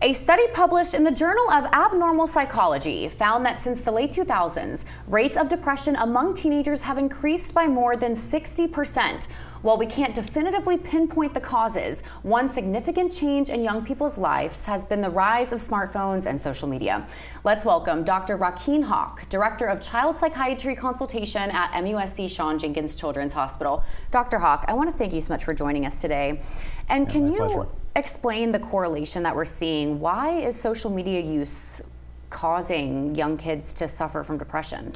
A study published in the Journal of Abnormal Psychology found that since the late 2000s, rates of depression among teenagers have increased by more than 60%. While we can't definitively pinpoint the causes, one significant change in young people's lives has been the rise of smartphones and social media. Let's welcome Dr. Rakeen Hawk, Director of Child Psychiatry Consultation at MUSC Shawn Jenkins Children's Hospital. Dr. Hawk, I want to thank you so much for joining us today. And can you explain the correlation that we're seeing? Why is social media use causing young kids to suffer from depression?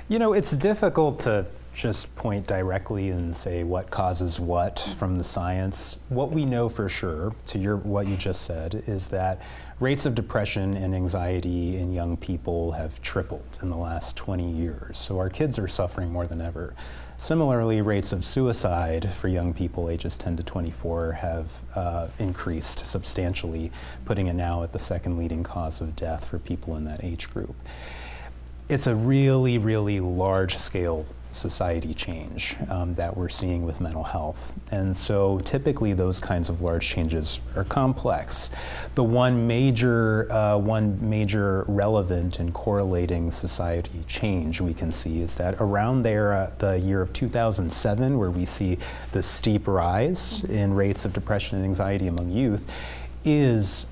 You know, it's difficult to just point directly and say what causes what from the science. What we know for sure, to what you just said, is that rates of depression and anxiety in young people have tripled in the last 20 years. So our kids are suffering more than ever. Similarly, rates of suicide for young people ages 10 to 24 have increased substantially, putting it now at the second leading cause of death for people in that age group. It's a really, really large-scale society change that we're seeing with mental health. And so typically those kinds of large changes are complex. The one major relevant and correlating society change we can see is that around there, the year of 2007, where we see the steep rise in rates of depression and anxiety among youth, is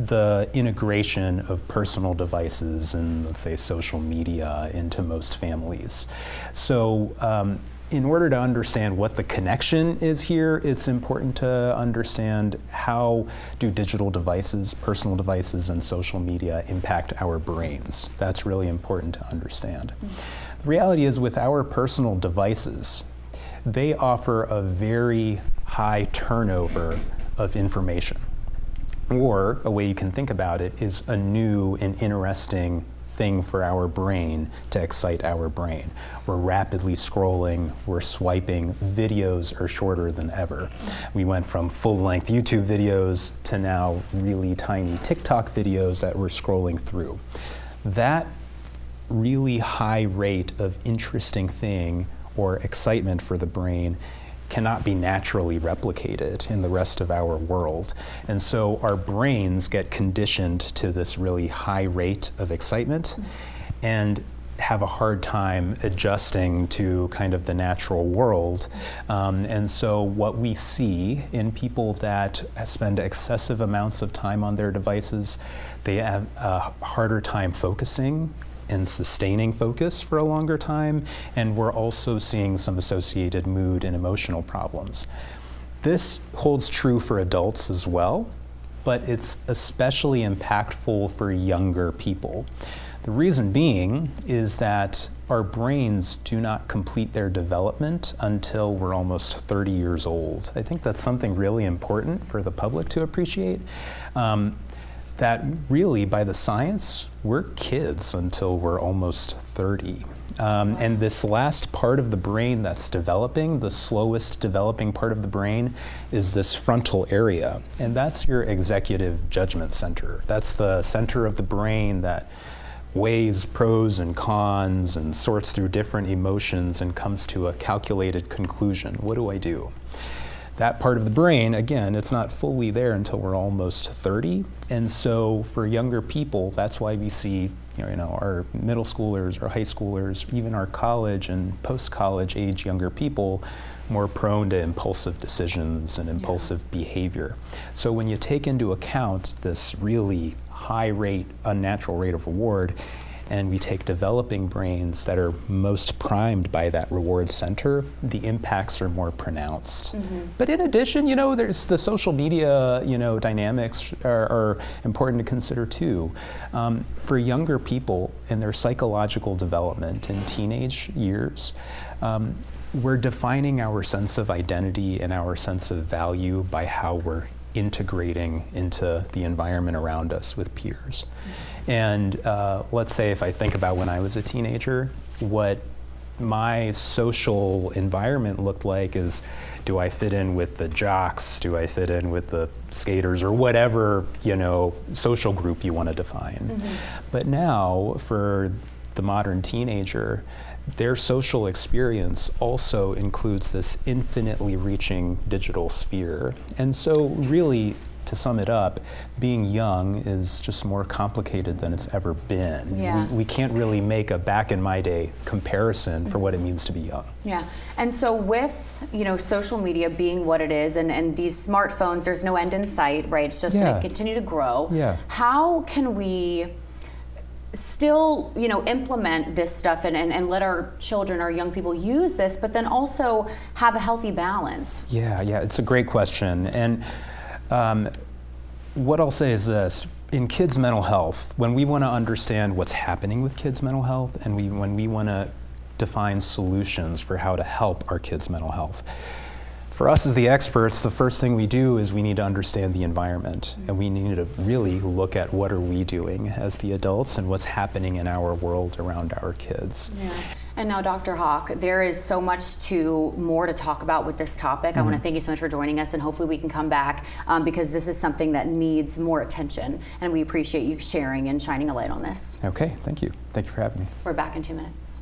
the integration of personal devices and, let's say, social media into most families. So in order to understand what the connection is here, it's important to understand how do digital devices, personal devices, and social media impact our brains. That's really important to understand. The reality is, with our personal devices, they offer a very high turnover of information. Or a way you can think about it is a new and interesting thing for our brain to excite our brain. We're rapidly scrolling, we're swiping, videos are shorter than ever. We went from full-length YouTube videos to now really tiny TikTok videos that we're scrolling through. That really high rate of interesting thing or excitement for the brain cannot be naturally replicated in the rest of our world. And so our brains get conditioned to this really high rate of excitement and have a hard time adjusting to kind of the natural world. And so what we see in people that spend excessive amounts of time on their devices, they have a harder time focusing and sustaining focus for a longer time, and we're also seeing some associated mood and emotional problems. This holds true for adults as well, but it's especially impactful for younger people. The reason being is that our brains do not complete their development until we're almost 30 years old. I think that's something really important for the public to appreciate. That really, by the science, we're kids until we're almost 30. And this last part of the brain that's developing, the slowest developing part of the brain, is this frontal area. And that's your executive judgment center. That's the center of the brain that weighs pros and cons and sorts through different emotions and comes to a calculated conclusion. What do I do? That part of the brain, again, it's not fully there until we're almost 30. And so for younger people, that's why we see our middle schoolers or high schoolers, even our college and post-college age younger people, more prone to impulsive decisions and impulsive behavior. So when you take into account this really high rate, unnatural rate of reward, and we take developing brains that are most primed by that reward center, the impacts are more pronounced. But in addition, there's the social media, dynamics are important to consider too. For younger people in their psychological development in teenage years, we're defining our sense of identity and our sense of value by how we're integrating into the environment around us with peers. And let's say if I think about when I was a teenager, what my social environment looked like is, do I fit in with the jocks? Do I fit in with the skaters? Or whatever, social group you want to define. But now, for the modern teenager, their social experience also includes this infinitely reaching digital sphere. And so really, to sum it up, being young is just more complicated than it's ever been. Yeah. We can't really make a back in my day comparison for what it means to be young. Yeah, and so with, you know, social media being what it is, and these smartphones, there's no end in sight, right? It's just going to continue to grow. Yeah. How can we still, you know, implement this stuff and let our children, our young people use this, but then also have a healthy balance? Yeah, it's a great question. And what I'll say is this. In kids' mental health, when we want to understand what's happening with kids' mental health, and when we want to define solutions for how to help our kids' mental health, for us as the experts, the first thing we do is we need to understand the environment, and we need to really look at what are we doing as the adults and what's happening in our world around our kids. Yeah. And now, Dr. Hawk, there is so much more to talk about with this topic. I want to thank you so much for joining us, and hopefully we can come back because this is something that needs more attention, and we appreciate you sharing and shining a light on this. Okay, thank you. Thank you for having me. We're back in 2 minutes.